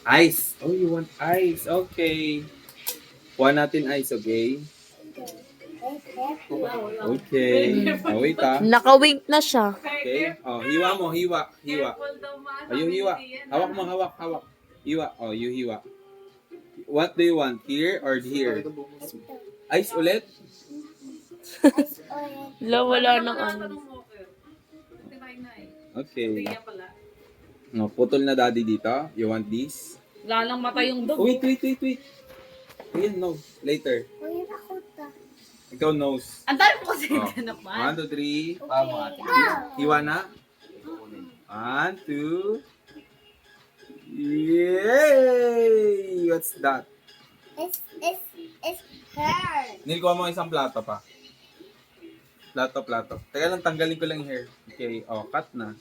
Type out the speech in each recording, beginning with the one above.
Ice. Oh, you want ice. Okay. Kuha natin ice, okay? Okay. Oh, wait ah. Naka-wink na siya. Okay. Oh, hiwa mo, hiwa. Hiwa. Oh, you hiwa. Hawak mo, hawak, hawak. Hiwa. Oh, you hiwa. What do you want? Here or here? Ice ulit? Wala nang ano. Okay. No, putol na daddy dito. You want this? Lalang mata yung dog. Oh, wait. Ayan, no. Later. Ikaw nose. Ang dami mo kasi Oh. ganap 1, 2, 3. Tama. Hiwa na. 1, 2. Yay! What's that? It's her. Nil, kuha mo isang plato pa. Plato. Teka lang, tanggalin ko lang yung hair. Okay, oh, cut na.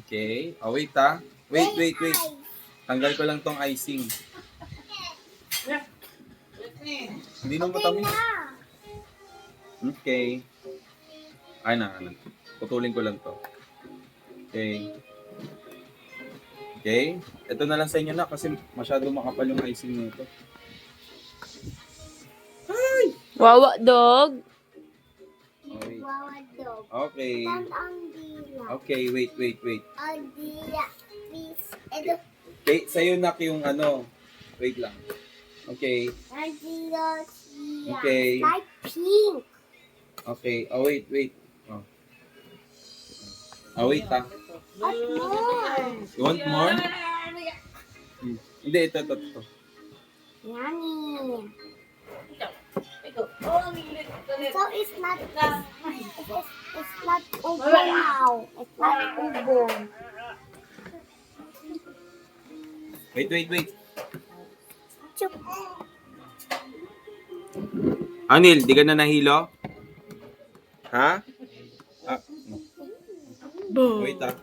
Okay. Oh, wait ah. Wait. Tanggal ko lang tong icing. Hindi na matamis. Okay. Ay na. Putulin ko lang to. Okay. Okay. Ito na lang sa inyo na kasi masyado makapal yung icing nito. Wawa dog. Oh, wait. Wawa dog. Okay. Stand on dila. Okay, wait. On dila. Please. Ito. Okay, sa'yo nak yung ano. Wait lang. Okay. On dila. Okay. Like pink. Okay. Oh, wait. Oh. Oh, wait ah. What more? You want more? Hindi, ito. Yummy. So it's not ubo now. It's not ubo. Wait. Chup. Anil, di ka na nahilo? Ha? Ah, no. Wait ah.